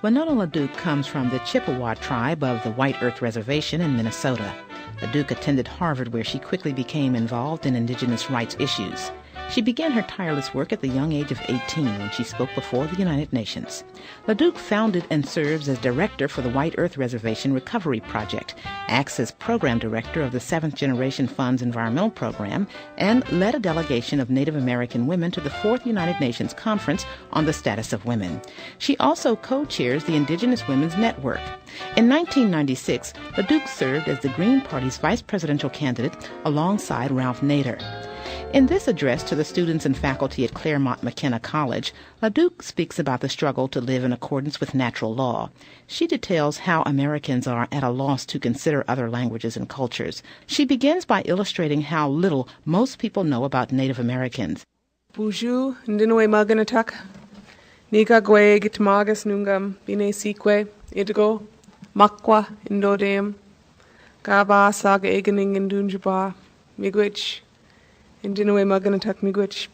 Winona LaDuke comes from the Chippewa tribe of the White Earth Reservation in Minnesota. LaDuke attended Harvard, where she quickly became involved in Indigenous rights issues. She began her tireless work at the young age of 18 when she spoke before the United Nations. LaDuke founded and serves as director for the White Earth Reservation Recovery Project, acts as program director of the Seventh Generation Fund's environmental program, and led a delegation of Native American women to the Fourth United Nations Conference on the Status of Women. She also co-chairs the Indigenous Women's Network. In 1996, LaDuke served as the Green Party's vice presidential candidate alongside Ralph Nader. In this address to the students and faculty at Claremont McKenna College, LaDuke speaks about the struggle to live in accordance with natural law. She details how Americans are at a loss to consider other languages and cultures. She begins by illustrating how little most people know about Native Americans. Buju ndinwe maganatak, nika gwe gitmagas nungam bine sikwe, idgo, makwa indodem, gaba saga egening indunjaba, migwich, Indinwe maganatak migwich.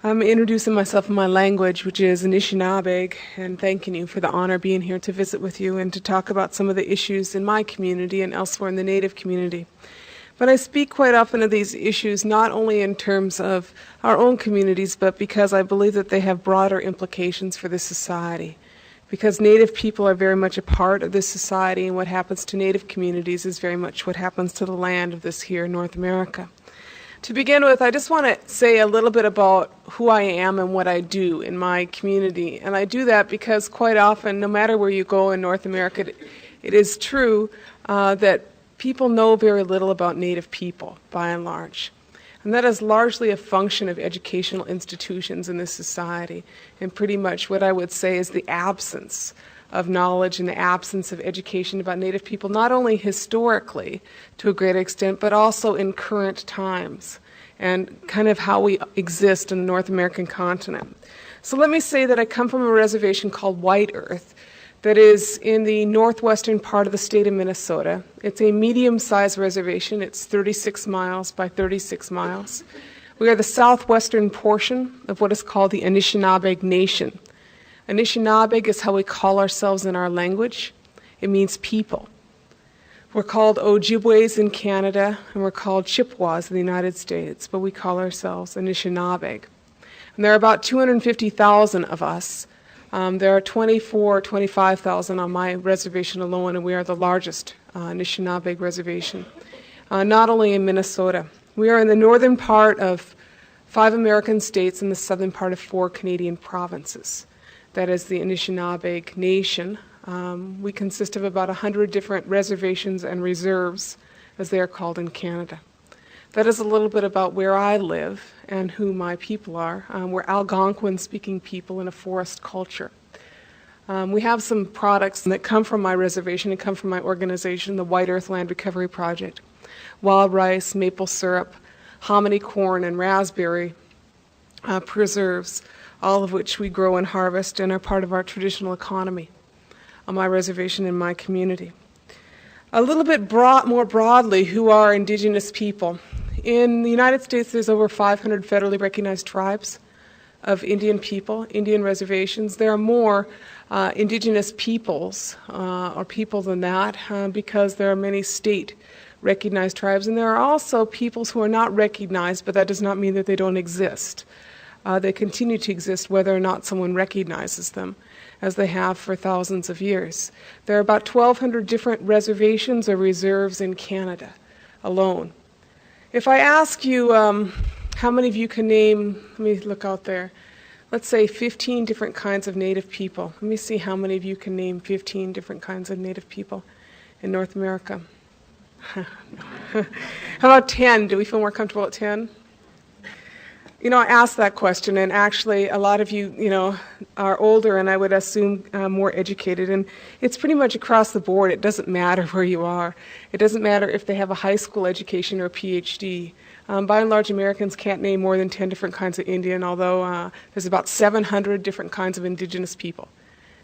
I'm introducing myself in my language, which is Anishinaabe, and thanking you for the honor being here to visit with you and to talk about some of the issues in my community and elsewhere in the Native community. But I speak quite often of these issues not only in terms of our own communities, but because I believe that they have broader implications for this society. Because Native people are very much a part of this society, and what happens to Native communities is very much what happens to the land of this here North America. To begin with, I just want to say a little bit about who I am and what I do in my community. And I do that because quite often, no matter where you go in North America, it is true that people know very little about Native people, by and large. And that is largely a function of educational institutions in this society, and pretty much what I would say is the absence of knowledge and the absence of education about Native people, not only historically to a great extent, but also in current times and kind of how we exist in the North American continent. So let me say that I come from a reservation called White Earth that is in the northwestern part of the state of Minnesota. It's a medium-sized reservation. It's 36 miles by 36 miles. We are the southwestern portion of what is called the Anishinaabe Nation. Anishinaabe is how we call ourselves in our language. It means people. We're called Ojibways in Canada, and we're called Chippewas in the United States, but we call ourselves Anishinaabe. And there are about 250,000 of us. There are 25,000 on my reservation alone, and we are the largest Anishinaabe reservation, not only in Minnesota. We are in the northern part of 5 American states and the southern part of 4 Canadian provinces. That is the Anishinaabe Nation. We consist of about 100 different reservations and reserves, as they are called in Canada. That is a little bit about where I live and who my people are. We're Algonquin-speaking people in a forest culture. We have some products that come from my reservation and come from my organization, the White Earth Land Recovery Project. Wild rice, maple syrup, hominy corn, and raspberry preserves, all of which we grow and harvest and are part of our traditional economy on my reservation in my community. A little bit more broadly, who are Indigenous people? In the United States, there's over 500 federally recognized tribes of Indian people, Indian reservations. There are more Indigenous peoples or people than that because there are many state recognized tribes, and there are also peoples who are not recognized, but that does not mean that they don't exist. They continue to exist whether or not someone recognizes them, as they have for thousands of years. There are about 1,200 different reservations or reserves in Canada alone. If I ask you how many of you can name, let me look out there, let's say 15 different kinds of Native people. Let me see how many of you can name 15 different kinds of Native people in North America. How about 10? Do we feel more comfortable at 10? You know, I asked that question, and actually a lot of you, are older, and I would assume more educated, and it's pretty much across the board. It doesn't matter where you are. It doesn't matter if they have a high school education or a PhD. By and large, Americans can't name more than 10 different kinds of Indian, although there's about 700 different kinds of Indigenous people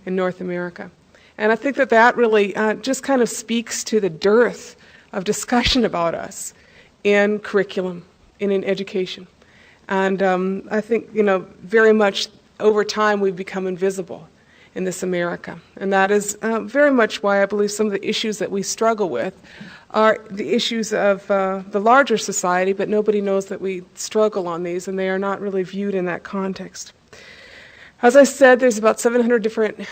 in North America. And I think that really just kind of speaks to the dearth of discussion about us in curriculum and in education. And I think, very much over time we've become invisible. in this America. And that is very much why I believe some of the issues that we struggle with are the issues of the larger society, but nobody knows that we struggle on these, and they are not really viewed in that context. As I said, there's about 700 different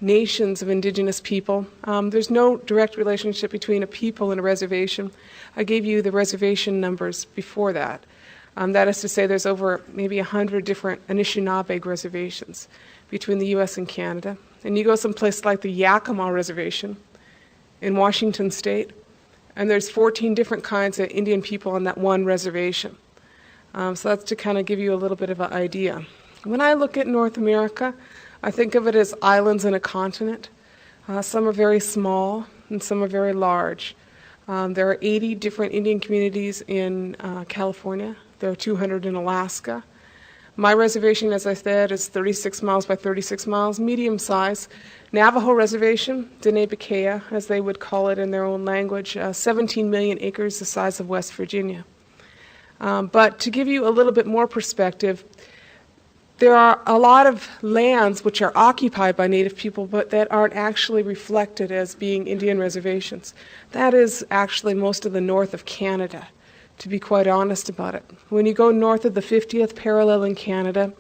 nations of Indigenous people. There's no direct relationship between a people and a reservation. I gave you the reservation numbers before that. That is to say, there's over maybe 100 different Anishinaabe reservations between the U.S. and Canada. And you go someplace like the Yakima Reservation in Washington State, and there's 14 different kinds of Indian people on that one reservation. So that's to kind of give you a little bit of an idea. When I look at North America, I think of it as islands in a continent. Some are very small and some are very large. There are 80 different Indian communities in California. There are 200 in Alaska. My reservation, as I said, is 36 miles by 36 miles, medium size. Navajo Reservation, Dene-Bakea, as they would call it in their own language, 17 million acres, the size of West Virginia. But to give you a little bit more perspective, there are a lot of lands which are occupied by Native people, but that aren't actually reflected as being Indian reservations. That is actually most of the north of Canada, to be quite honest about it. When you go north of the 50th parallel in Canada,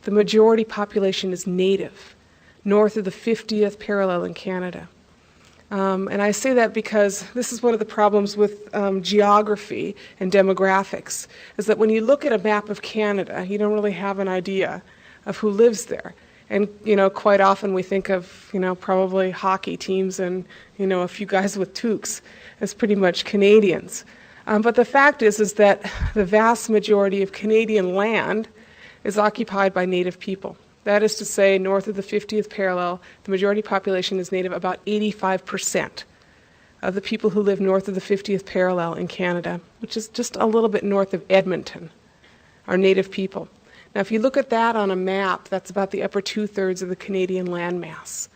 the majority population is Native, north of the 50th parallel in Canada. And I say that because this is one of the problems with geography and demographics, is that when you look at a map of Canada, you don't really have an idea of who lives there. And, quite often we think of, probably hockey teams and, a few guys with toques as pretty much Canadians. But the fact is that the vast majority of Canadian land is occupied by Native people. That is to say, north of the 50th parallel, the majority population is Native. About 85% of the people who live north of the 50th parallel in Canada, which is just a little bit north of Edmonton, are Native people. Now, if you look at that on a map, that's about the upper two-thirds of the Canadian landmass,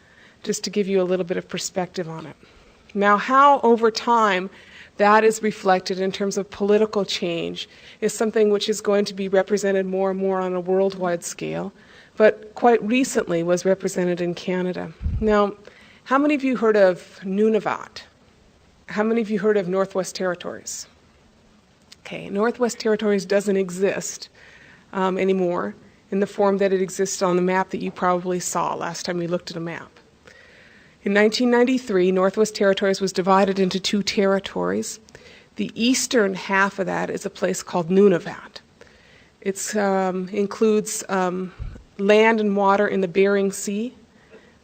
just to give you a little bit of perspective on it. Now, how over time that is reflected in terms of political change is something which is going to be represented more and more on a worldwide scale, but quite recently was represented in Canada. Now, how many of you heard of Nunavut? How many of you heard of Northwest Territories? Okay, Northwest Territories doesn't exist anymore in the form that it exists on the map that you probably saw last time you looked at a map. In 1993, Northwest Territories was divided into two territories. The eastern half of that is a place called Nunavut. It includes land and water in the Bering Sea,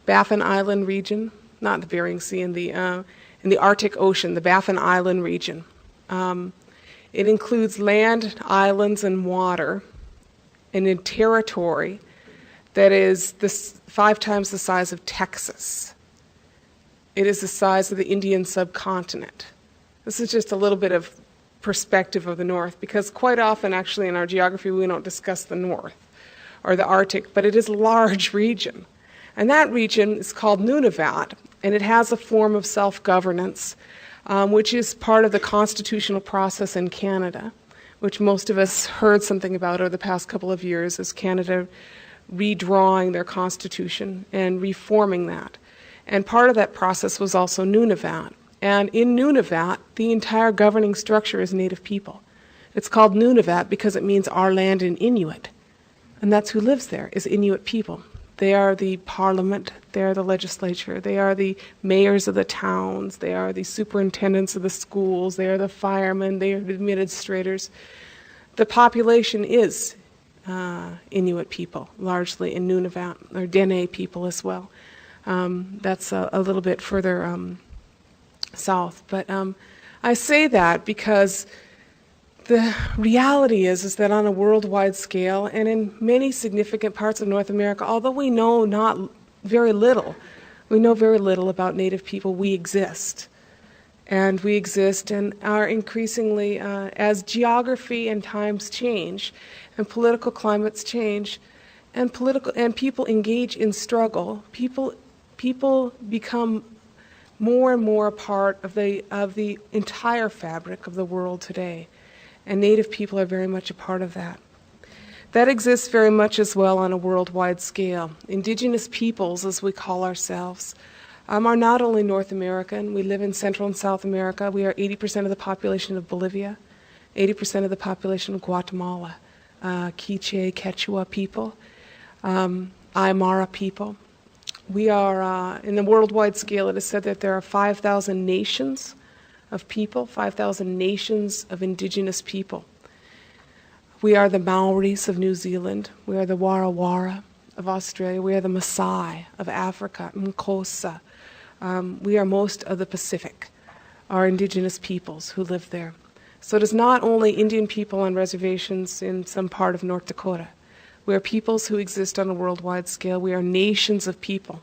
Baffin Island region, not the Bering Sea, in the Arctic Ocean, the Baffin Island region. It includes land, islands, and water in a territory that is 5 times the size of Texas. It is the size of the Indian subcontinent. This is just a little bit of perspective of the North, because quite often actually in our geography we don't discuss the North or the Arctic, but it is a large region. And that region is called Nunavut, and it has a form of self-governance, which is part of the constitutional process in Canada, which most of us heard something about over the past couple of years, as Canada redrawing their constitution and reforming that. And part of that process was also Nunavut. And in Nunavut, the entire governing structure is Native people. It's called Nunavut because it means our land in Inuit. And that's who lives there, is Inuit people. They are the parliament, they are the legislature, they are the mayors of the towns, they are the superintendents of the schools, they are the firemen, they are the administrators. The population is Inuit people, largely in Nunavut, or Dene people as well. That's a little bit further south. But I say that because the reality is that on a worldwide scale and in many significant parts of North America, although we know not very little, we know very little about Native people, we exist. And we exist and are increasingly, as geography and times change and political climates change and people engage in struggle, people become more and more a part of the entire fabric of the world today. And Native people are very much a part of that. That exists very much as well on a worldwide scale. Indigenous peoples, as we call ourselves, are not only North American. We live in Central and South America. We are 80% of the population of Bolivia, 80% of the population of Guatemala, Quiche, Quechua people, Aymara people. We are, in the worldwide scale, it is said that there are 5,000 nations of people, 5,000 nations of indigenous people. We are the Maoris of New Zealand. We are the Warawara of Australia. We are the Maasai of Africa, Mkosa. We are most of the Pacific, are indigenous peoples who live there. So it is not only Indian people on reservations in some part of North Dakota. We are peoples who exist on a worldwide scale. We are nations of people.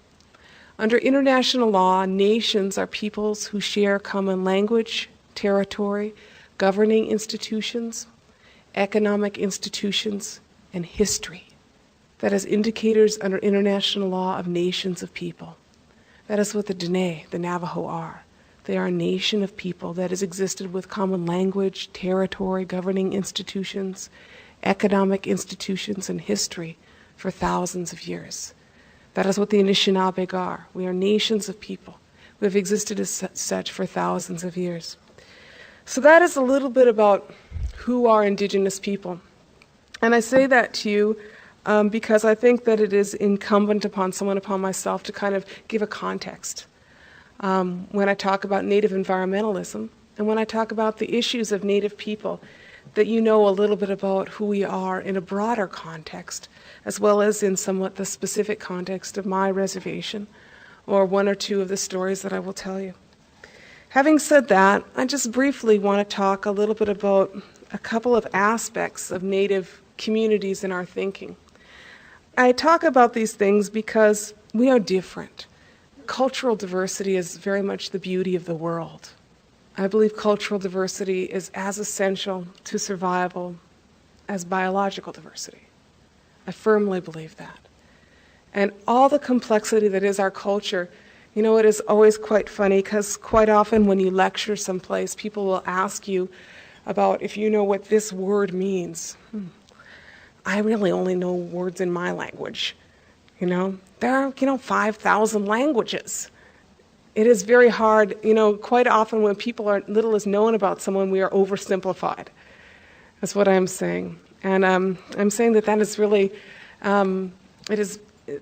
Under international law, nations are peoples who share common language, territory, governing institutions, economic institutions, and history. That is indicators under international law of nations of people. That is what the Dene, the Navajo, are. They are a nation of people that has existed with common language, territory, governing institutions, economic institutions, and history for thousands of years. That is what the Anishinaabe are. We are nations of people. We have existed as such for thousands of years. So that is a little bit about who are indigenous people. And I say that to you because I think that it is incumbent upon myself to kind of give a context. When I talk about Native environmentalism and when I talk about the issues of Native people, that you know a little bit about who we are in a broader context, as well as in somewhat the specific context of my reservation, or one or two of the stories that I will tell you. Having said that, I just briefly want to talk a little bit about a couple of aspects of Native communities in our thinking. I talk about these things because we are different. Cultural diversity is very much the beauty of the world. I believe cultural diversity is as essential to survival as biological diversity. I firmly believe that. And all the complexity that is our culture, you know, it is always quite funny because quite often when you lecture someplace, people will ask you about if you know what this word means. I really only know words in my language. You know, there are, 5,000 languages. It is very hard, quite often when little is known about someone, we are oversimplified. That's what I'm saying. And I'm saying that is really, it is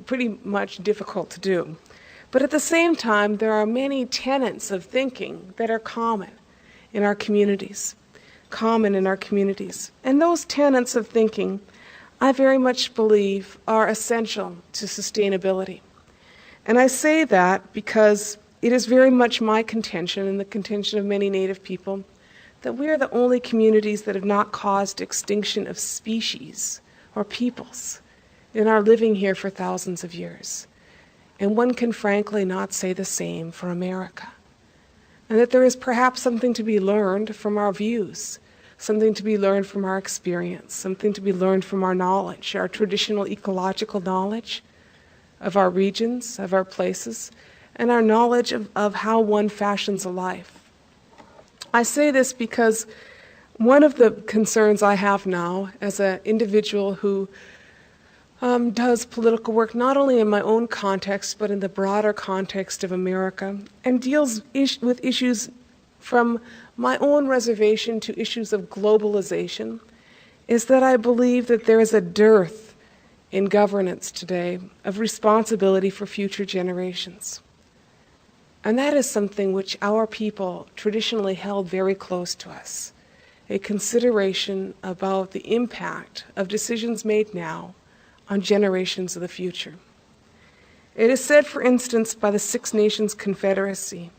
pretty much difficult to do. But at the same time, there are many tenets of thinking that are common in our communities. And those tenets of thinking, I very much believe, are essential to sustainability. And I say that because it is very much my contention and the contention of many Native people that we are the only communities that have not caused extinction of species or peoples in our living here for thousands of years. And one can frankly not say the same for America. And that there is perhaps something to be learned from our views, something to be learned from our experience, something to be learned from our knowledge, our traditional ecological knowledge of our regions, of our places, and our knowledge of how one fashions a life. I say this because one of the concerns I have now as an individual who does political work not only in my own context but in the broader context of America and deals with issues from my own reservation to issues of globalization is that I believe that there is a dearth in governance today of responsibility for future generations. And that is something which our people traditionally held very close to us, a consideration about the impact of decisions made now on generations of the future. It is said, for instance, by the Six Nations Confederacy,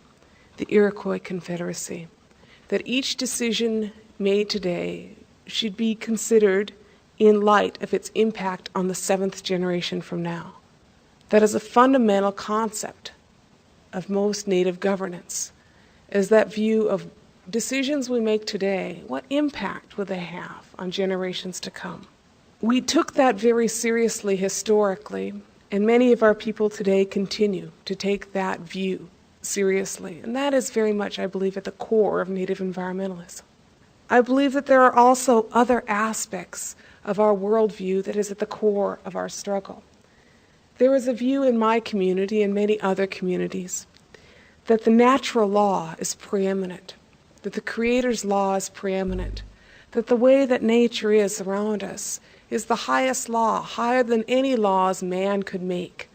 the Iroquois Confederacy, that each decision made today should be considered in light of its impact on the seventh generation from now. That is a fundamental concept of most Native governance, is that view of decisions we make today, what impact will they have on generations to come? We took that very seriously historically, and many of our people today continue to take that view seriously. And that is very much, I believe, at the core of Native environmentalism. I believe that there are also other aspects of our worldview that is at the core of our struggle. There is a view in my community and many other communities that the natural law is preeminent, that the Creator's law is preeminent, that the way that nature is around us is the highest law, higher than any laws man could make,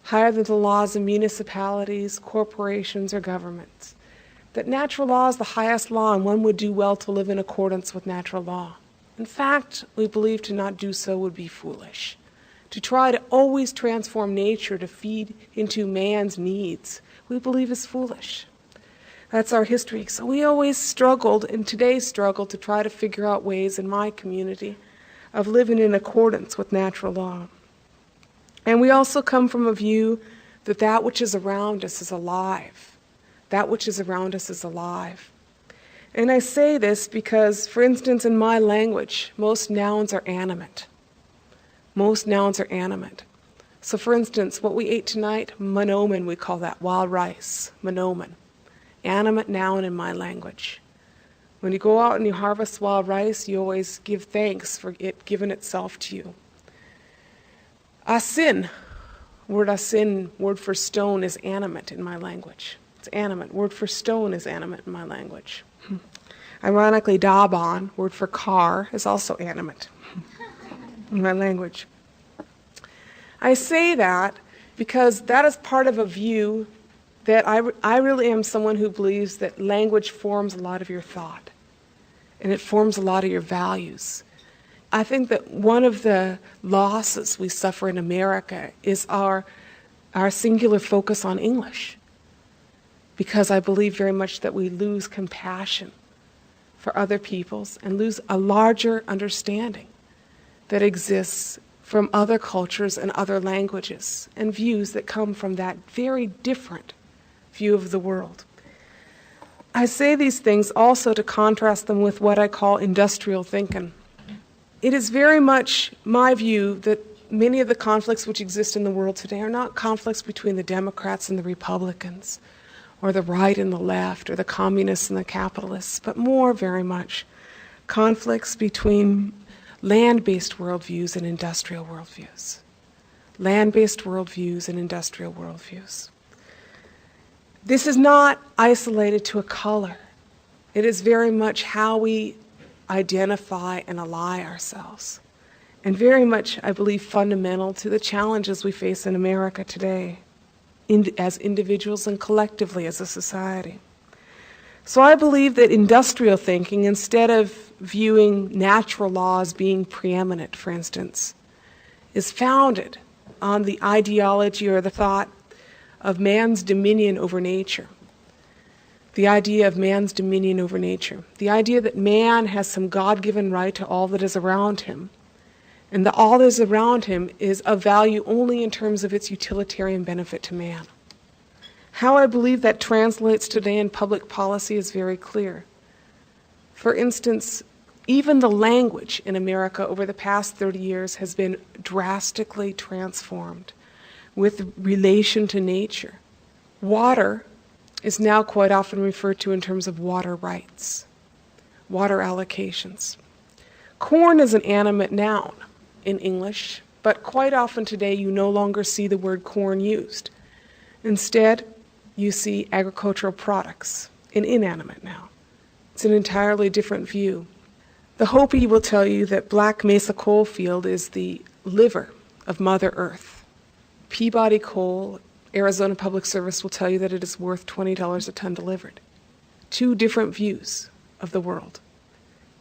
higher than the laws of municipalities, corporations, or governments. That natural law is the highest law, and one would do well to live in accordance with natural law. In fact, we believe to not do so would be foolish. To try to always transform nature to feed into man's needs, we believe is foolish. That's our history. So we always struggled, and today struggle, to try to figure out ways in my community of living in accordance with natural law. And we also come from a view that that which is around us is alive. That which is around us is alive. And I say this because, for instance, in my language, most nouns are animate. Most nouns are animate. So for instance, what we ate tonight, monomen, we call that, wild rice, monomen. Animate noun in my language. When you go out and you harvest wild rice, you always give thanks for it giving itself to you. Asin, word for stone, is animate in my language. It's animate. Word for stone is animate in my language. Ironically, daban, word for car, is also animate in my language. I say that because that is part of a view that I really am someone who believes that language forms a lot of your thought, and it forms a lot of your values. I think that one of the losses we suffer in America is our singular focus on English, because I believe very much that we lose compassion for other peoples and lose a larger understanding that exists from other cultures and other languages and views that come from that very different view of the world. I say these things also to contrast them with what I call industrial thinking. It is very much my view that many of the conflicts which exist in the world today are not conflicts between the Democrats and the Republicans, or the right and the left, or the communists and the capitalists, but more very much conflicts between land-based worldviews and industrial worldviews. Land-based worldviews and industrial worldviews. This is not isolated to a color. It is very much how we identify and ally ourselves, and very much, I believe, fundamental to the challenges we face in America today, as individuals and collectively as a society. So I believe that industrial thinking, instead of viewing natural law as being preeminent, for instance, is founded on the ideology or the thought of man's dominion over nature. The idea of man's dominion over nature. The idea that man has some God-given right to all that is around him, and that all that is around him is of value only in terms of its utilitarian benefit to man. How I believe that translates today in public policy is very clear. For instance, even the language in America over the past 30 years has been drastically transformed with relation to nature. Water is now quite often referred to in terms of water rights, water allocations. Corn is an animate noun in English, but quite often today you no longer see the word corn used. Instead, you see agricultural products, an inanimate noun. It's an entirely different view. The Hopi will tell you that Black Mesa coal field is the liver of Mother Earth. Peabody coal, Arizona Public Service will tell you that it is worth $20 a ton delivered. Two different views of the world.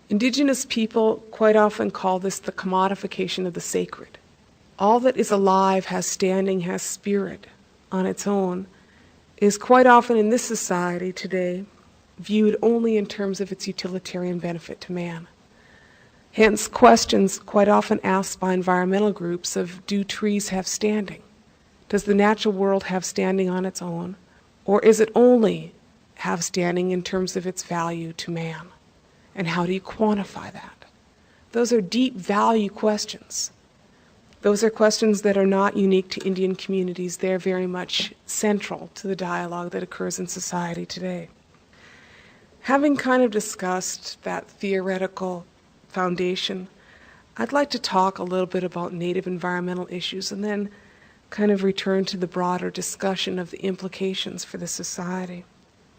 Indigenous people quite often call this the commodification of the sacred. All that is alive, has standing, has spirit on its own, is quite often in this society today viewed only in terms of its utilitarian benefit to man. Hence, questions quite often asked by environmental groups of, do trees have standing? Does the natural world have standing on its own? Or is it only have standing in terms of its value to man? And how do you quantify that? Those are deep value questions. Those are questions that are not unique to Indian communities. They're very much central to the dialogue that occurs in society today. Having kind of discussed that theoretical foundation, I'd like to talk a little bit about Native environmental issues and then kind of return to the broader discussion of the implications for the society.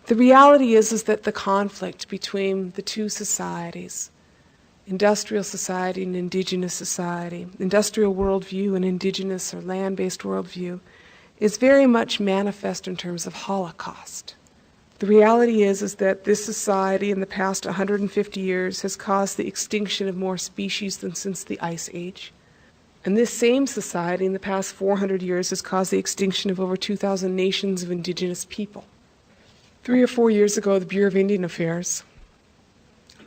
The reality is that the conflict between the two societies, industrial society and indigenous society, industrial worldview and indigenous or land-based worldview, is very much manifest in terms of Holocaust. The reality is that this society in the past 150 years has caused the extinction of more species than since the Ice Age. And this same society in the past 400 years has caused the extinction of over 2,000 nations of indigenous people. 3 or 4 years ago, the Bureau of Indian Affairs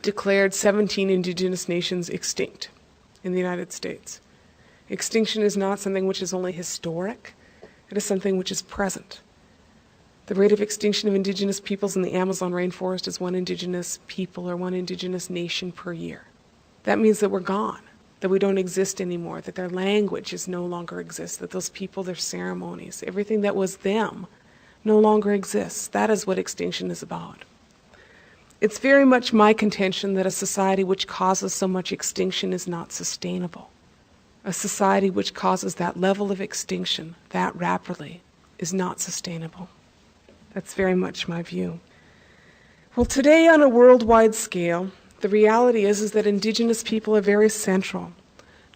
declared 17 indigenous nations extinct in the United States. Extinction is not something which is only historic, it is something which is present. The rate of extinction of indigenous peoples in the Amazon rainforest is one indigenous people or one indigenous nation per year. That means that we're gone, that we don't exist anymore, that their languages no longer exist, that those people, their ceremonies, everything that was them no longer exists. That is what extinction is about. It's very much my contention that a society which causes so much extinction is not sustainable. A society which causes that level of extinction that rapidly is not sustainable. That's very much my view. Well, today on a worldwide scale, the reality is that indigenous people are very central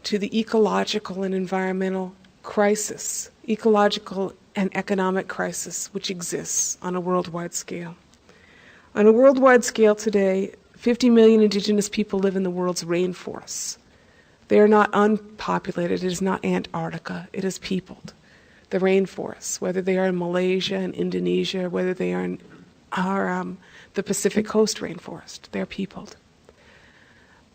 to the ecological and environmental crisis, ecological and economic crisis which exists on a worldwide scale. On a worldwide scale today, 50 million indigenous people live in the world's rainforests. They are not unpopulated. It is not Antarctica. It is peopled. The rainforests, whether they are in Malaysia and Indonesia, whether they are in the Pacific Coast rainforest, they're peopled.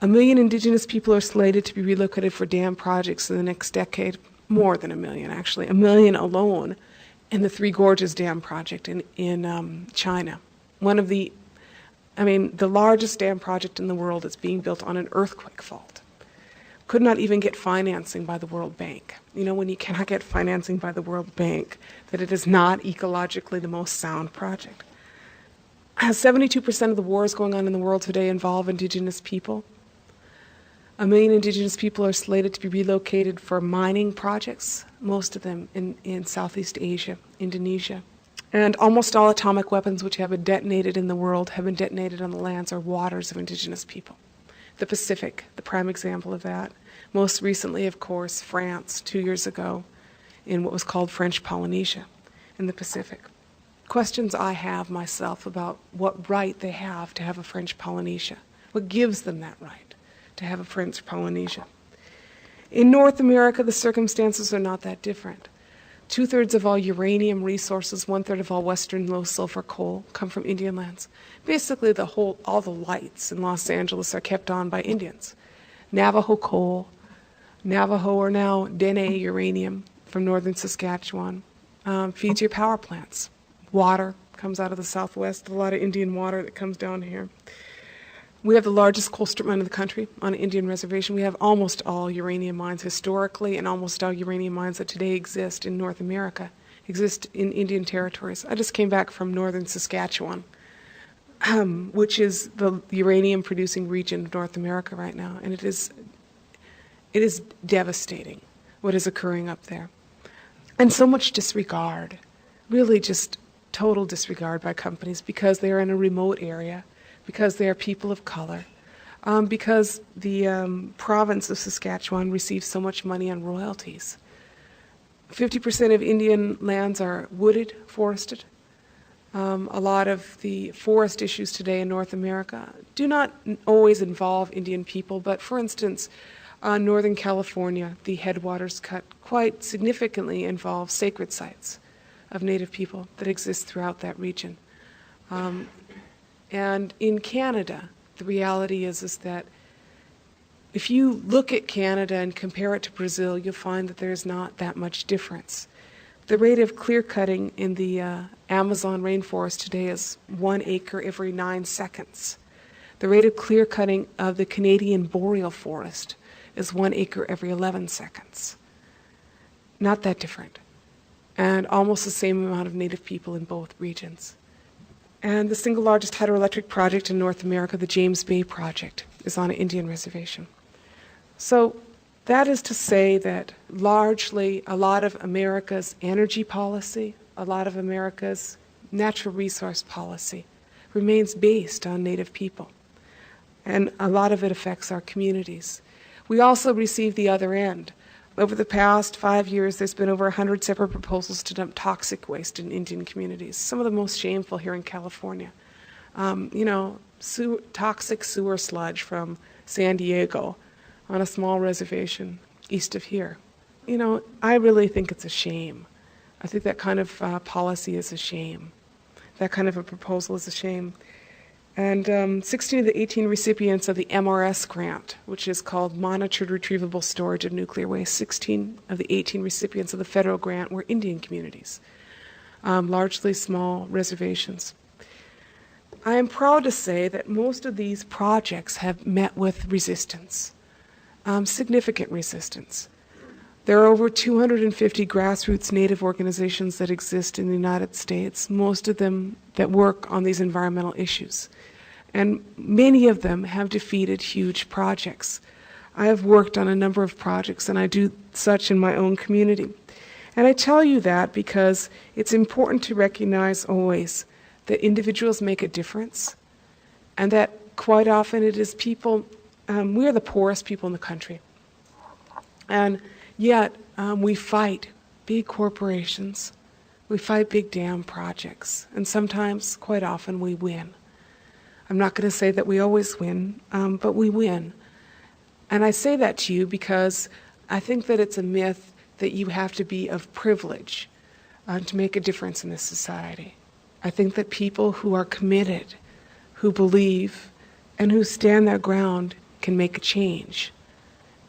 1 million indigenous people are slated to be relocated for dam projects in the next decade. More than 1 million, actually. 1 million alone in the Three Gorges Dam project in China. The largest dam project in the world is being built on an earthquake fault. Could not even get financing by the World Bank. You know, when you cannot get financing by the World Bank, that it is not ecologically the most sound project. 72% of the wars going on in the world today involve indigenous people. 1 million indigenous people are slated to be relocated for mining projects, most of them in Southeast Asia, Indonesia. And almost all atomic weapons which have been detonated in the world have been detonated on the lands or waters of indigenous people. The Pacific, the prime example of that. Most recently, of course, France, 2 years ago, in what was called French Polynesia in the Pacific. Questions I have myself about what right they have to have a French Polynesia. What gives them that right to have a French Polynesia? In North America, the circumstances are not that different. 2/3 of all uranium resources, 1/3 of all Western low-sulfur coal come from Indian lands. Basically, all the lights in Los Angeles are kept on by Indians. Navajo coal, Navajo or now Dene uranium from northern Saskatchewan feeds your power plants. Water comes out of the Southwest, a lot of Indian water that comes down here. We have the largest coal strip mine in the country on an Indian reservation. We have almost all uranium mines historically, and almost all uranium mines that today exist in North America exist in Indian territories. I just came back from northern Saskatchewan, which is the uranium-producing region of North America right now, and it is devastating what is occurring up there. And so much disregard, really just total disregard by companies because they are in a remote area, because they are people of color, because the province of Saskatchewan receives so much money on royalties. 50% of Indian lands are wooded, forested. A lot of the forest issues today in North America do not always involve Indian people, but for instance, Northern California, the headwaters cut quite significantly involve sacred sites of Native people that exist throughout that region. And in Canada, the reality is that if you look at Canada and compare it to Brazil, you'll find that there's not that much difference. The rate of clear cutting in the Amazon rainforest today is 1 acre every 9 seconds. The rate of clear cutting of the Canadian boreal forest is 1 acre every 11 seconds. Not that different. And almost the same amount of Native people in both regions. And the single largest hydroelectric project in North America, the James Bay Project, is on an Indian reservation. So that is to say that largely a lot of America's energy policy, a lot of America's natural resource policy remains based on Native people. And a lot of it affects our communities. We also receive the other end. Over the past 5 years, there's been over 100 separate proposals to dump toxic waste in Indian communities, some of the most shameful here in California. Toxic sewer sludge from San Diego on a small reservation east of here. I really think it's a shame. I think that kind of policy is a shame. That kind of a proposal is a shame. And 16 of the 18 recipients of the MRS grant, which is called Monitored Retrievable Storage of Nuclear Waste, 16 of the 18 recipients of the federal grant were Indian communities, largely small reservations. I am proud to say that most of these projects have met with resistance, significant resistance. There are over 250 grassroots Native organizations that exist in the United States, most of them that work on these environmental issues. And many of them have defeated huge projects. I have worked on a number of projects, and I do such in my own community. And I tell you that because it's important to recognize always that individuals make a difference, and that quite often it is people, we are the poorest people in the country. And yet, we fight big corporations, we fight big dam projects, and sometimes, quite often, we win. I'm not going to say that we always win, but we win. And I say that to you because I think that it's a myth that you have to be of privilege to make a difference in this society. I think that people who are committed, who believe, and who stand their ground can make a change.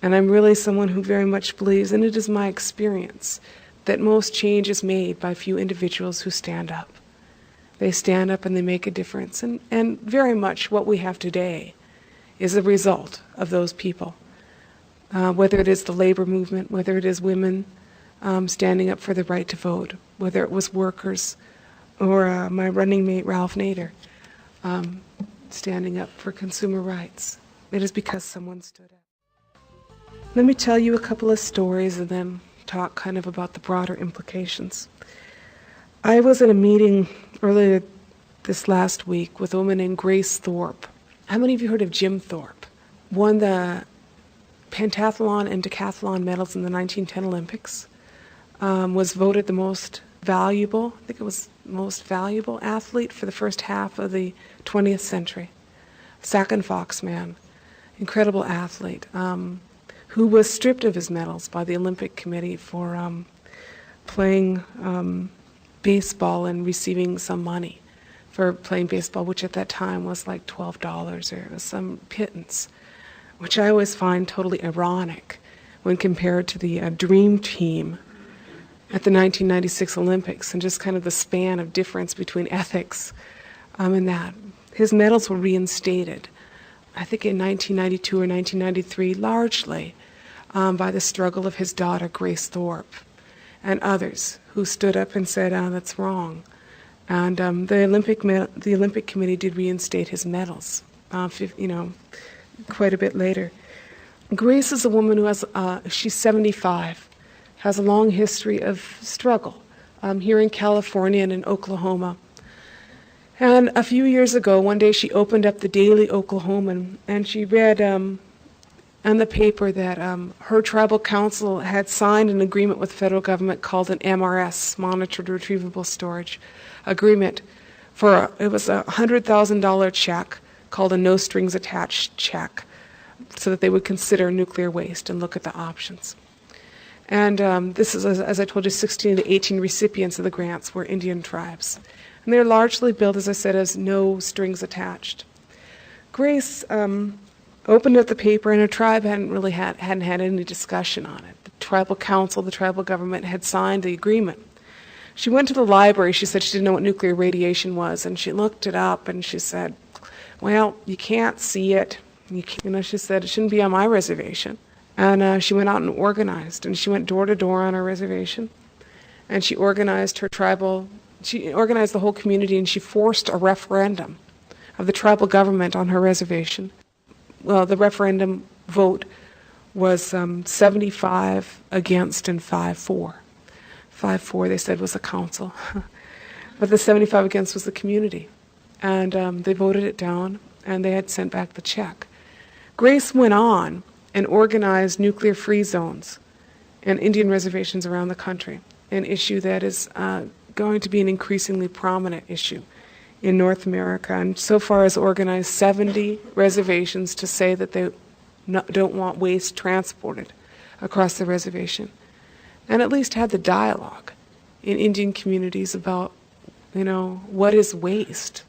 And I'm really someone who very much believes, and it is my experience, that most change is made by few individuals who stand up. They stand up and they make a difference. And very much what we have today is a result of those people. Whether it is the labor movement, whether it is women standing up for the right to vote, whether it was workers, or my running mate Ralph Nader standing up for consumer rights. It is because someone stood up. Let me tell you a couple of stories and then talk kind of about the broader implications. I was at a meeting earlier this last week with a woman named Grace Thorpe. How many of you heard of Jim Thorpe? Won the Pentathlon and Decathlon medals in the 1910 Olympics. Was voted the most valuable, I think it was most valuable athlete for the first half of the 20th century. Sac and Fox man, incredible athlete, who was stripped of his medals by the Olympic Committee for playing baseball and receiving some money for playing baseball, which at that time was like $12 or it was some pittance, which I always find totally ironic when compared to the Dream Team at the 1996 Olympics and just kind of the span of difference between ethics in that. His medals were reinstated, I think in 1992 or 1993, largely by the struggle of his daughter, Grace Thorpe, and others who stood up and said, that's wrong. And the Olympic Committee did reinstate his medals, quite a bit later. Grace is a woman who has, she's 75, has a long history of struggle here in California and in Oklahoma. And a few years ago, one day she opened up the Daily Oklahoman and she read on the paper that her tribal council had signed an agreement with the federal government called an MRS, Monitored Retrievable Storage Agreement, it was a $100,000 check called a no strings attached check, so that they would consider nuclear waste and look at the options. And this is, as I told you, 16 of the 18 recipients of the grants were Indian tribes. And they're largely billed, as I said, as no strings attached. Grace opened up the paper, and her tribe hadn't had any discussion on it. The tribal council, the tribal government had signed the agreement. She went to the library. She said she didn't know what nuclear radiation was, and she looked it up, and she said, well, you can't see it. She said, it shouldn't be on my reservation. And she went out and organized, and she went door to door on her reservation, and she organized she organized the whole community, and she forced a referendum of the tribal government on her reservation. Well, the referendum vote was 75 against and 5-4. 5-4 they said was the council. But the 75 against was the community. And they voted it down, and they had sent back the check. Grace went on and organized nuclear-free zones and Indian reservations around the country, an issue that is going to be an increasingly prominent issue in North America, and so far has organized 70 reservations to say that they don't want waste transported across the reservation, and at least had the dialogue in Indian communities about, what is waste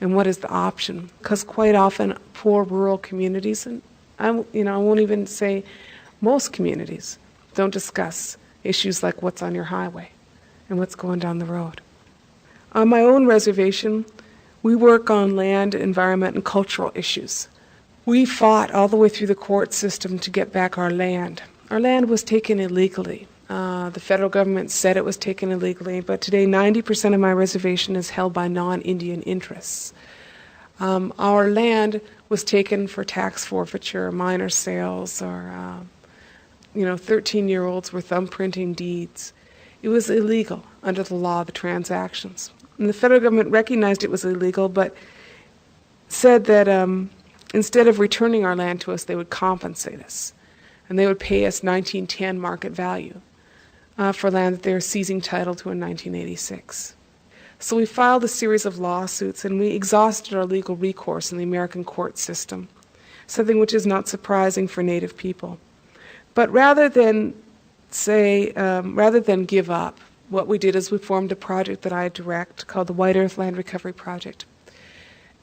and what is the option. Because quite often poor rural communities, and I won't even say most communities, don't discuss issues like what's on your highway and what's going down the road. On my own reservation, we work on land, environment, and cultural issues. We fought all the way through the court system to get back our land. Our land was taken illegally. The federal government said it was taken illegally, but today 90% of my reservation is held by non-Indian interests. Our land was taken for tax forfeiture, minor sales, or 13-year-olds were thumbprinting deeds. It was illegal under the law of the transactions. And the federal government recognized it was illegal, but said that instead of returning our land to us, they would compensate us. And they would pay us 1910 market value for land that they were seizing title to in 1986. So we filed a series of lawsuits, and we exhausted our legal recourse in the American court system, something which is not surprising for Native people. But rather than give up, what we did is we formed a project that I direct called the White Earth Land Recovery Project.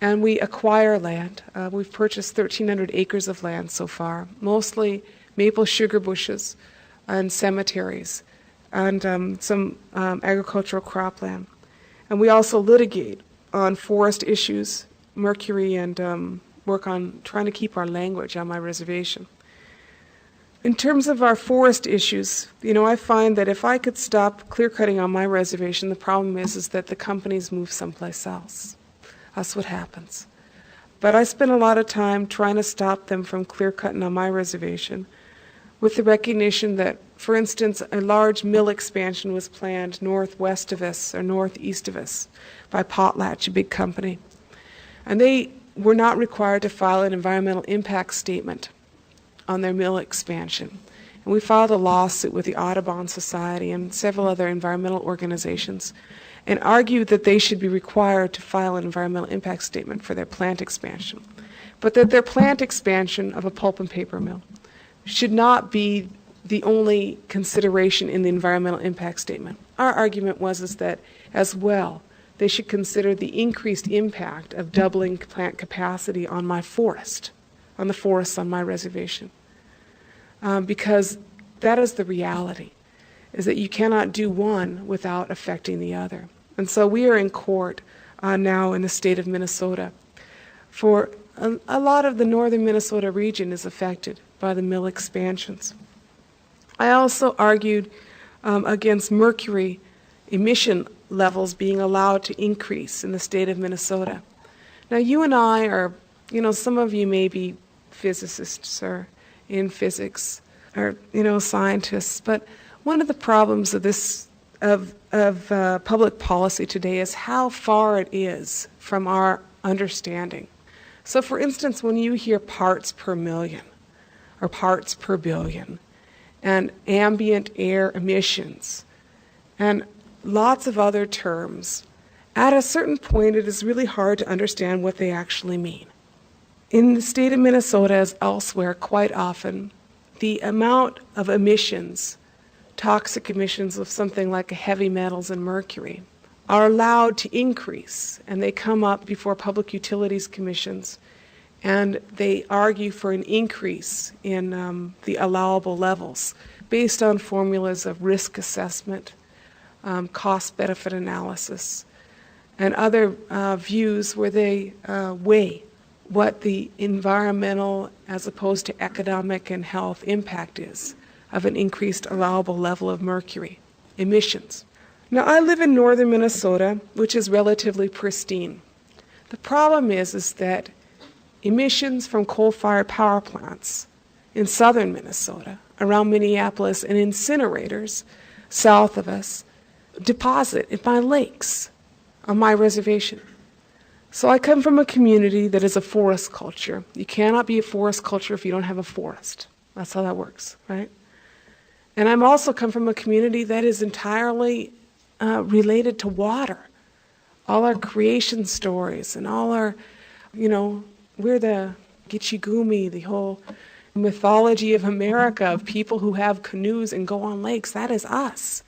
And we acquire land. We've purchased 1,300 acres of land so far, mostly maple sugar bushes and cemeteries and some agricultural cropland. And we also litigate on forest issues, mercury, and work on trying to keep our language on my reservation. In terms of our forest issues, I find that if I could stop clear-cutting on my reservation, the problem is that the companies move someplace else. That's what happens. But I spend a lot of time trying to stop them from clear-cutting on my reservation with the recognition that, for instance, a large mill expansion was planned northwest of us or northeast of us by Potlatch, a big company. And they were not required to file an environmental impact statement on their mill expansion. And we filed a lawsuit with the Audubon Society and several other environmental organizations and argued that they should be required to file an environmental impact statement for their plant expansion, but that their plant expansion of a pulp and paper mill should not be the only consideration in the environmental impact statement. Our argument was that, as well, they should consider the increased impact of doubling plant capacity on my forest, on the forests on my reservation. Because that is the reality, is that you cannot do one without affecting the other. And so we are in court now in the state of Minnesota. For a lot of the northern Minnesota region is affected by the mill expansions. I also argued against mercury emission levels being allowed to increase in the state of Minnesota. Now you and I are, some of you may be physicists or in physics or, scientists, but one of the problems of this, of public policy today is how far it is from our understanding. So for instance, when you hear parts per million or parts per billion and ambient air emissions and lots of other terms, at a certain point it is really hard to understand what they actually mean. In the state of Minnesota, as elsewhere, quite often, the amount of emissions, toxic emissions of something like heavy metals and mercury, are allowed to increase, and they come up before public utilities commissions, and they argue for an increase in the allowable levels based on formulas of risk assessment, cost-benefit analysis, and other views where they weigh what the environmental as opposed to economic and health impact is of an increased allowable level of mercury emissions. Now, I live in northern Minnesota, which is relatively pristine. The problem is that emissions from coal-fired power plants in southern Minnesota, around Minneapolis, and incinerators south of us deposit in my lakes on my reservation. So I come from a community that is a forest culture. You cannot be a forest culture if you don't have a forest. That's how that works, right? And I'm also come from a community that is entirely related to water. All our creation stories and all our, we're the Gitchigumi, the whole mythology of America of people who have canoes and go on lakes. That is us.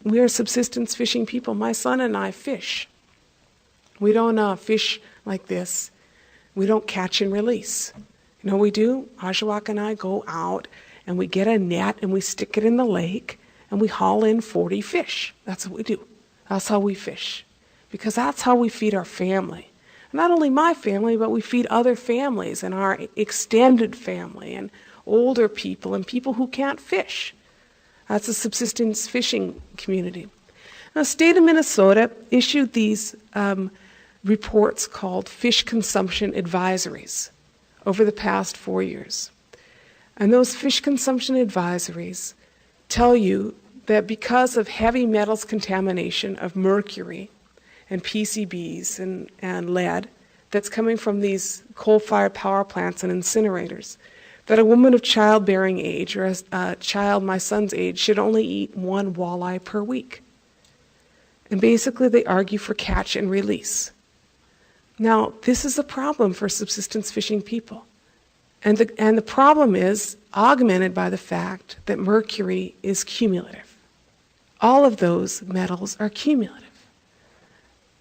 We are subsistence fishing people. My son and I fish. We don't fish like this. We don't catch and release. You know what we do? Ajawak and I go out and we get a net and we stick it in the lake and we haul in 40 fish. That's what we do. That's how we fish. Because that's how we feed our family. Not only my family, but we feed other families and our extended family and older people and people who can't fish. That's a subsistence fishing community. Now, the state of Minnesota issued these reports called Fish Consumption Advisories over the past 4 years. And those fish consumption advisories tell you that because of heavy metals contamination of mercury and PCBs and lead that's coming from these coal-fired power plants and incinerators, that a woman of childbearing age, or a child my son's age, should only eat 1 walleye per week. And basically they argue for catch and release. Now, this is a problem for subsistence fishing people. And the problem is augmented by the fact that mercury is cumulative. All of those metals are cumulative.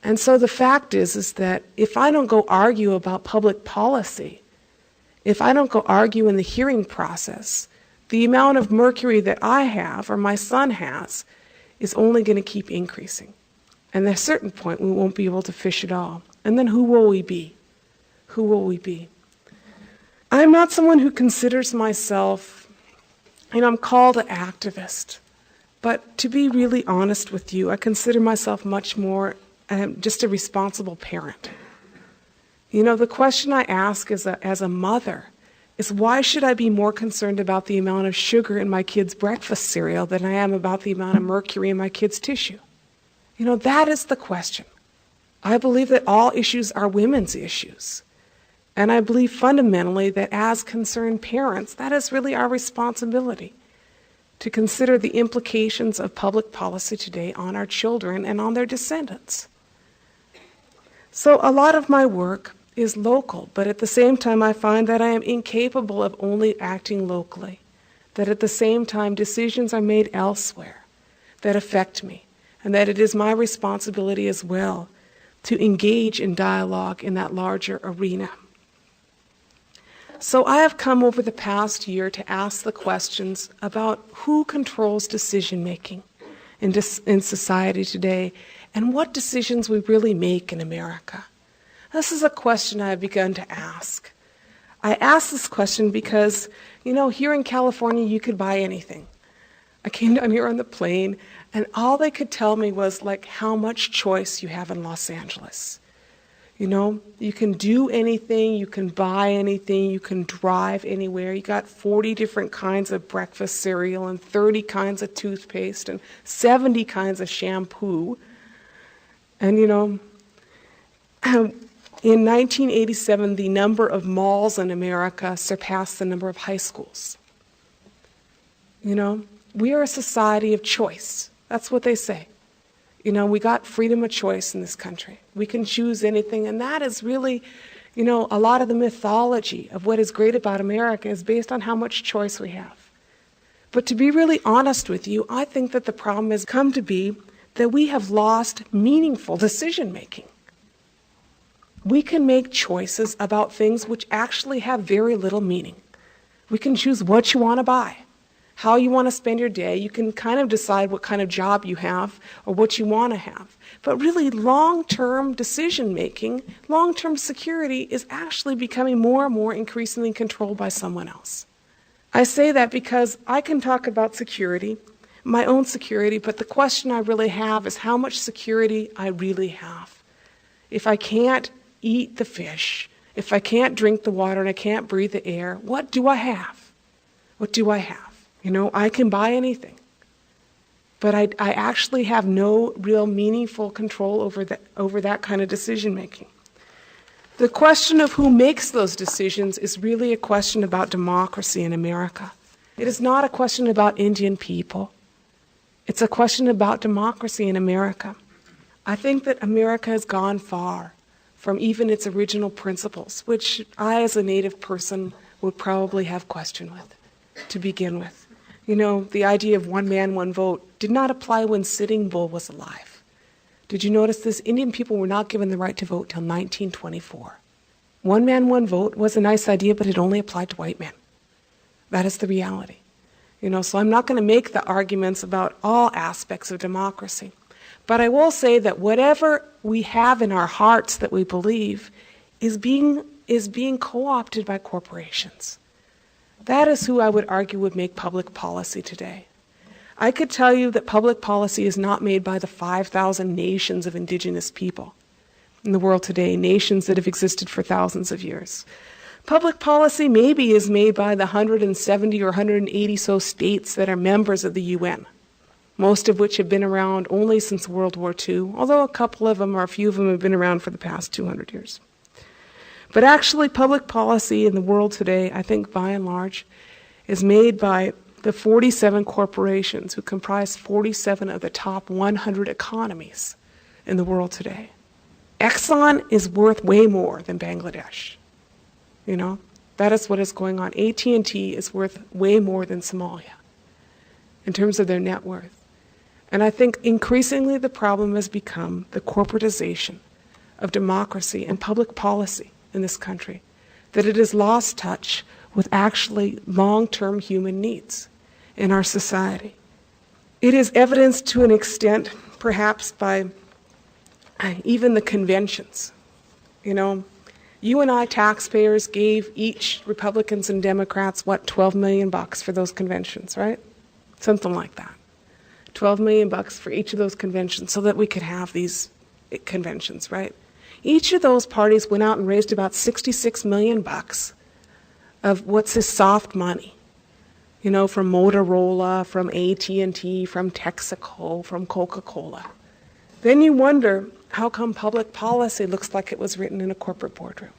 And so the fact is that if I don't go argue about public policy, if I don't go argue in the hearing process, the amount of mercury that I have or my son has is only going to keep increasing. And at a certain point, we won't be able to fish at all. And then who will we be? Who will we be? I'm not someone who considers myself, I'm called an activist. But to be really honest with you, I consider myself much more just a responsible parent. The question I ask as a mother is, why should I be more concerned about the amount of sugar in my kids' breakfast cereal than I am about the amount of mercury in my kids' tissue? That is the question. I believe that all issues are women's issues. And I believe fundamentally that as concerned parents, that is really our responsibility, to consider the implications of public policy today on our children and on their descendants. So a lot of my work is local, but at the same time I find that I am incapable of only acting locally, that at the same time decisions are made elsewhere that affect me, and that it is my responsibility as well to engage in dialogue in that larger arena. So I have come over the past year to ask the questions about who controls decision-making in society today and what decisions we really make in America. This is a question I have begun to ask. I ask this question because, here in California you could buy anything. I came down here on the plane and all they could tell me was how much choice you have in Los Angeles. You can do anything, you can buy anything, you can drive anywhere. You got 40 different kinds of breakfast cereal and 30 kinds of toothpaste and 70 kinds of shampoo. And in 1987, the number of malls in America surpassed the number of high schools. We are a society of choice. That's what they say. We got freedom of choice in this country. We can choose anything, and that is really, a lot of the mythology of what is great about America is based on how much choice we have. But to be really honest with you, I think that the problem has come to be that we have lost meaningful decision-making. We can make choices about things which actually have very little meaning. We can choose what you want to buy, how you want to spend your day. You can kind of decide what kind of job you have or what you want to have. But really, long-term decision-making, long-term security is actually becoming more and more increasingly controlled by someone else. I say that because I can talk about security, my own security, but the question I really have is how much security I really have. If I can't eat the fish, if I can't drink the water and I can't breathe the air, what do I have? What do I have? I can buy anything. But I actually have no real meaningful control over that kind of decision making. The question of who makes those decisions is really a question about democracy in America. It is not a question about Indian people. It's a question about democracy in America. I think that America has gone far from even its original principles, which I, as a Native person, would probably have question with, to begin with. The idea of one man, one vote did not apply when Sitting Bull was alive. Did you notice this? Indian people were not given the right to vote till 1924. One man, one vote was a nice idea, but it only applied to white men. That is the reality. So I'm not going to make the arguments about all aspects of democracy. But I will say that whatever we have in our hearts that we believe is being co-opted by corporations. That is who I would argue would make public policy today. I could tell you that public policy is not made by the 5,000 nations of Indigenous people in the world today, nations that have existed for thousands of years. Public policy maybe is made by the 170 or 180 so states that are members of the UN, most of which have been around only since World War II, although a couple of them or a few of them have been around for the past 200 years. But actually, public policy in the world today, I think by and large, is made by the 47 corporations who comprise 47 of the top 100 economies in the world today. Exxon is worth way more than Bangladesh. That is what is going on. AT&T is worth way more than Somalia in terms of their net worth. And I think increasingly the problem has become the corporatization of democracy and public policy in this country, that it has lost touch with actually long-term human needs in our society. It is evidenced to an extent, perhaps, by even the conventions. You and I, taxpayers, gave each Republicans and Democrats, $12 million for those conventions, right? Something like that. $12 million for each of those conventions so that we could have these conventions, right? Each of those parties went out and raised about $66 million of what's this soft money, from Motorola, from AT&T, from Texaco, from Coca-Cola. Then you wonder, how come public policy looks like it was written in a corporate boardroom?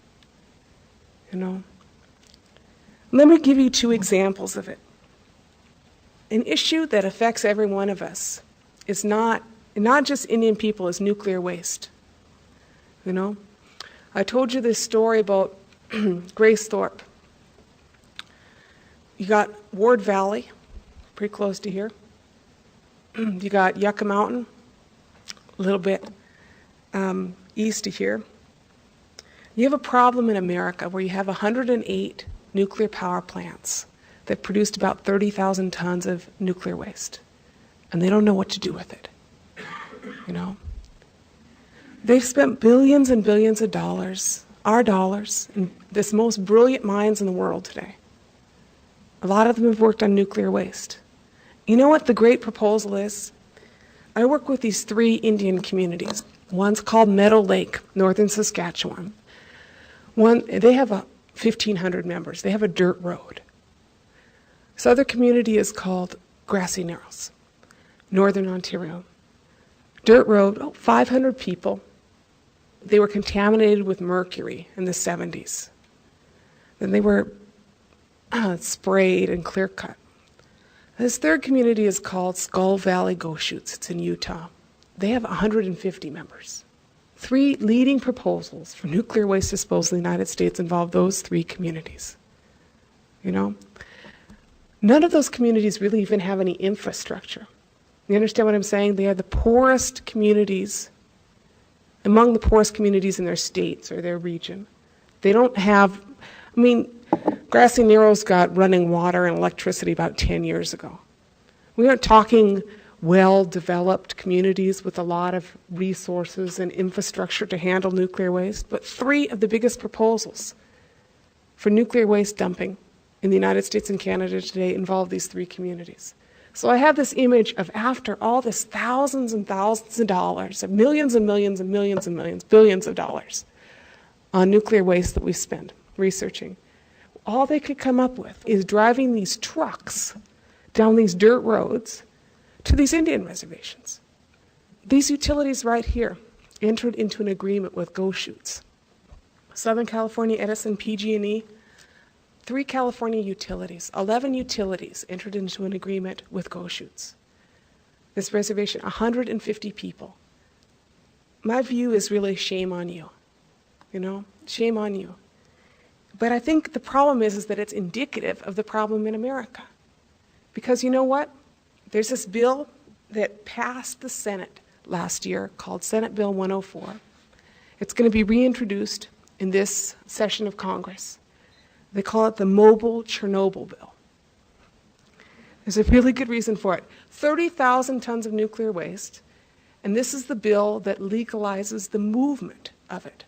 Let me give you two examples of it. An issue that affects every one of us is not just Indian people, is nuclear waste. I told you this story about Grace Thorpe. You got Ward Valley, pretty close to here. You got Yucca Mountain, a little bit east of here. You have a problem in America where you have 108 nuclear power plants that produced about 30,000 tons of nuclear waste. And they don't know what to do with it. They've spent billions and billions of dollars, our dollars, in this most brilliant minds in the world today. A lot of them have worked on nuclear waste. You know what the great proposal is? I work with these 3 Indian communities. One's called Meadow Lake, northern Saskatchewan. They have 1,500 members. They have a dirt road. This other community is called Grassy Narrows, northern Ontario. Dirt road, 500 people. They were contaminated with mercury in the 70s. Then they were sprayed and clear cut. This third community is called Skull Valley Goshoots. It's in Utah. They have 150 members. 3 leading proposals for nuclear waste disposal in the United States involve those 3 communities. None of those communities really even have any infrastructure. You understand what I'm saying? They are the poorest communities, among the poorest communities in their states or their region. They don't have, Grassy Narrows got running water and electricity about 10 years ago. We aren't talking well-developed communities with a lot of resources and infrastructure to handle nuclear waste, but 3 of the biggest proposals for nuclear waste dumping in the United States and Canada today involve these 3 communities. So I have this image of, after all this thousands and thousands of dollars, of millions and millions and millions and millions, billions of dollars on nuclear waste that we spend researching, all they could come up with is driving these trucks down these dirt roads to these Indian reservations. These utilities right here entered into an agreement with Goshoots. Southern California Edison, PG&E, 3 California utilities, 11 utilities entered into an agreement with Goshoots. This reservation, 150 people. My view is really shame on you, shame on you. But I think the problem is that it's indicative of the problem in America. Because you know what? There's this bill that passed the Senate last year called Senate Bill 104. It's going to be reintroduced in this session of Congress. They call it the Mobile Chernobyl Bill. There's a really good reason for it. 30,000 tons of nuclear waste, and this is the bill that legalizes the movement of it.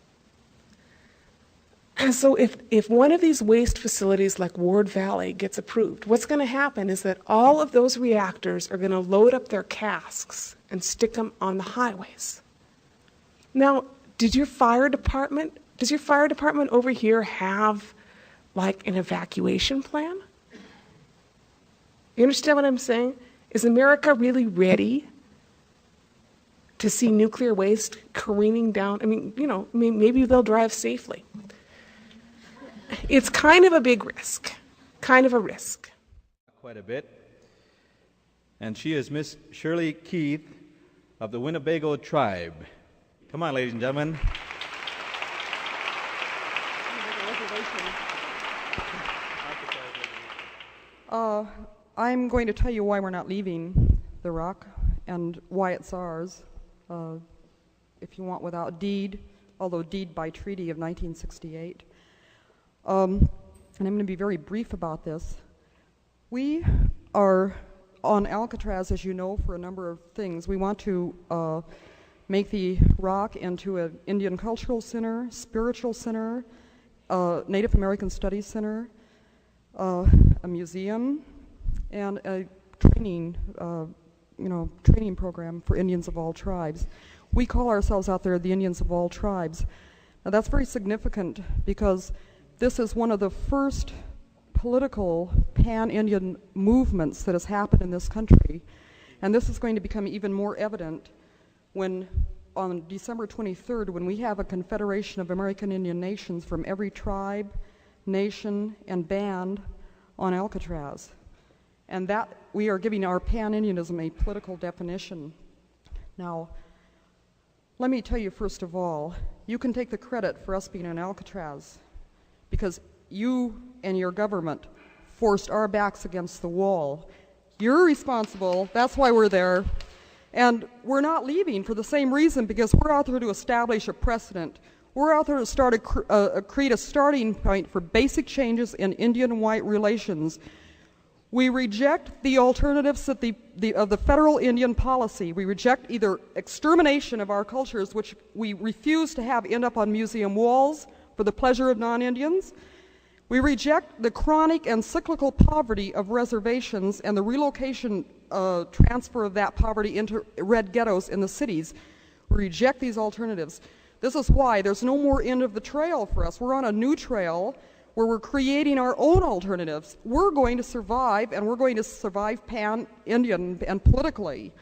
And so if one of these waste facilities like Ward Valley gets approved, what's going to happen is that all of those reactors are going to load up their casks and stick them on the highways. Now, does your fire department over here have like an evacuation plan? You understand what I'm saying? Is America really ready to see nuclear waste careening down? Maybe they'll drive safely. It's kind of a big risk, kind of a risk. Quite a bit. And she is Miss Shirley Keith of the Winnebago tribe. Come on, ladies and gentlemen. I'm going to tell you why we're not leaving the rock and why it's ours, if you want, without deed, although deed by treaty of 1968. And I'm going to be very brief about this. We are on Alcatraz, as you know, for a number of things. We want to make the rock into an Indian cultural center, spiritual center, Native American Studies Center, a museum, and a training program for Indians of all tribes. We call ourselves out there the Indians of all tribes. Now that's very significant because this is one of the first political pan-Indian movements that has happened in this country, and this is going to become even more evident when on December 23rd, when we have a Confederation of American Indian Nations from every tribe, nation, and band on Alcatraz. And that we are giving our pan-Indianism a political definition. Now, let me tell you first of all, you can take the credit for us being on Alcatraz because you and your government forced our backs against the wall. You're responsible, that's why we're there. And we're not leaving for the same reason, because we're out there to establish a precedent. We're out there to create a starting point for basic changes in Indian-white relations. We reject the alternatives of the federal Indian policy. We reject either extermination of our cultures, which we refuse to have end up on museum walls for the pleasure of non-Indians. We reject the chronic and cyclical poverty of reservations and the relocation transfer of that poverty into red ghettos in the cities. We reject these alternatives. This is why there's no more end of the trail for us. We're on a new trail where we're creating our own alternatives. We're going to survive, and we're going to survive pan-Indian and politically.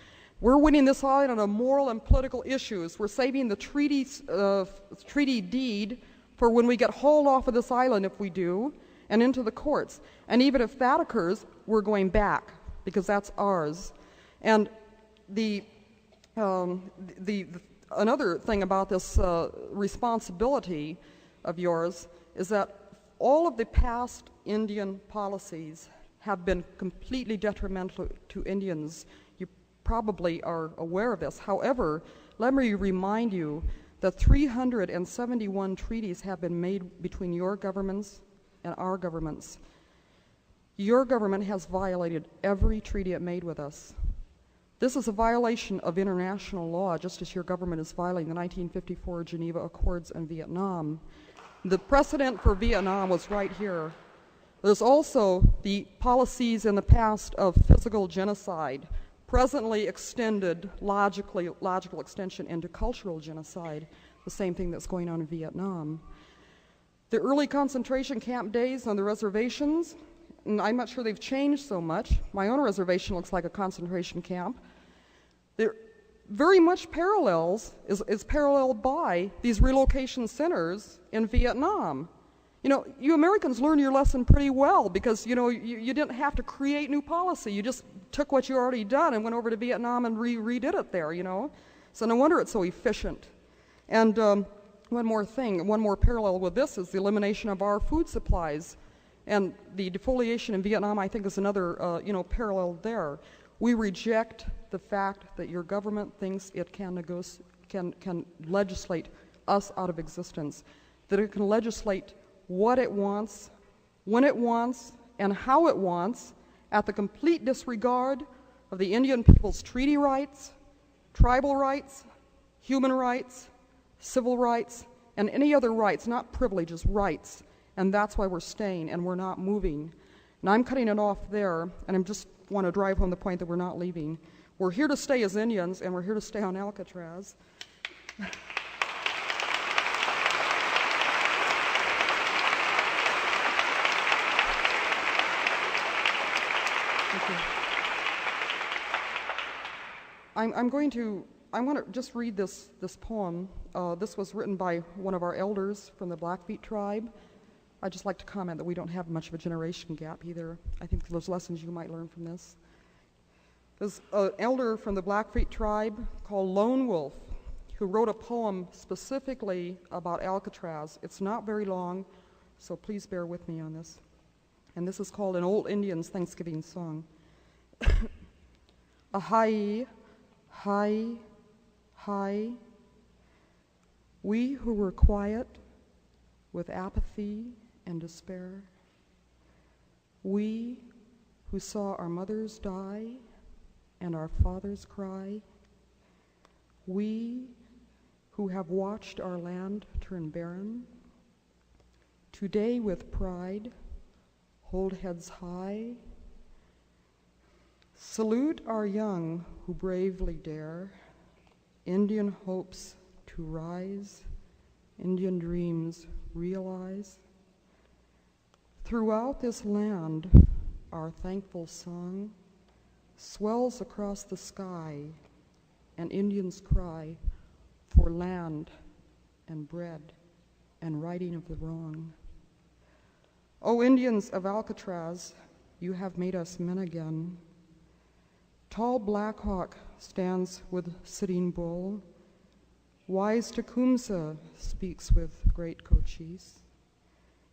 We're winning this fight on a moral and political issues. We're saving the treaty deed for when we get hauled off of this island, if we do, and into the courts. And even if that occurs, we're going back, because that's ours. And another thing about this responsibility of yours is that all of the past Indian policies have been completely detrimental to Indians. You probably are aware of this. However, let me remind you that 371 treaties have been made between your governments and our governments. Your government has violated every treaty it made with us. This is a violation of international law, just as your government is violating the 1954 Geneva Accords and Vietnam. The precedent for Vietnam was right here. There's also the policies in the past of physical genocide, presently extended, logical extension into cultural genocide, the same thing that's going on in Vietnam. The early concentration camp days on the reservations, and I'm not sure they've changed so much. My own reservation looks like a concentration camp. They're very much is paralleled by these relocation centers in Vietnam. You know, you Americans learned your lesson pretty well because, you know, you didn't have to create new policy. You just took what you already done and went over to Vietnam and redid it there, you know. So no wonder it's so efficient. And one more thing, one more parallel with this is the elimination of our food supplies. And the defoliation in Vietnam, I think, is another, parallel there. We reject the fact that your government thinks it can legislate us out of existence, that it can legislate what it wants, when it wants, and how it wants, at the complete disregard of the Indian people's treaty rights, tribal rights, human rights, civil rights, and any other rights, not privileges, rights. And that's why we're staying and we're not moving. And I'm cutting it off there, and I just want to drive home the point that we're not leaving. We're here to stay as Indians, and we're here to stay on Alcatraz. I want to just read this poem. This was written by one of our elders from the Blackfeet tribe. I'd just like to comment that we don't have much of a generation gap either. I think there's lessons you might learn from this. There's an elder from the Blackfeet tribe called Lone Wolf who wrote a poem specifically about Alcatraz. It's not very long, so please bear with me on this. And this is called An Old Indian's Thanksgiving Song. Ahai, hi, hi. We who were quiet with apathy and despair. We who saw our mothers die and our fathers cry. We who have watched our land turn barren. Today with pride, hold heads high. Salute our young who bravely dare Indian hopes to rise, Indian dreams realize. Throughout this land, our thankful song swells across the sky, and Indians cry for land and bread and righting of the wrong. O Indians of Alcatraz, you have made us men again. Tall Black Hawk stands with Sitting Bull. Wise Tecumseh speaks with great Cochise.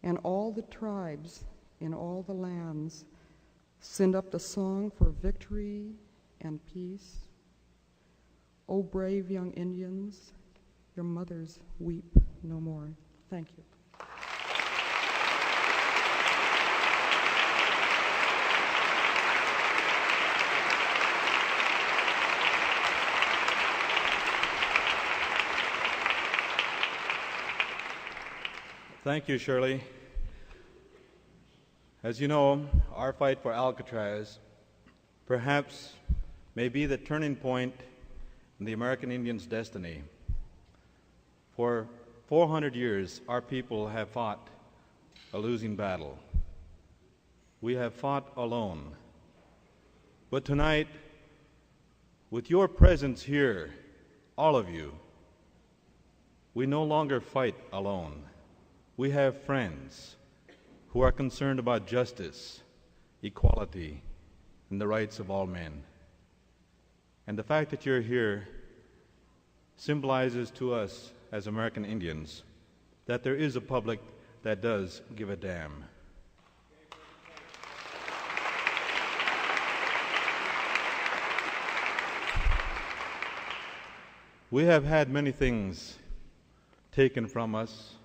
And all the tribes in all the lands send up the song for victory and peace. O brave young Indians, your mothers weep no more. Thank you. Thank you, Shirley. As you know, our fight for Alcatraz perhaps may be the turning point in the American Indians' destiny. For 400 years, our people have fought a losing battle. We have fought alone. But tonight, with your presence here, all of you, we no longer fight alone. We have friends who are concerned about justice, equality, and the rights of all men. And the fact that you're here symbolizes to us as American Indians that there is a public that does give a damn. We have had many things taken from us,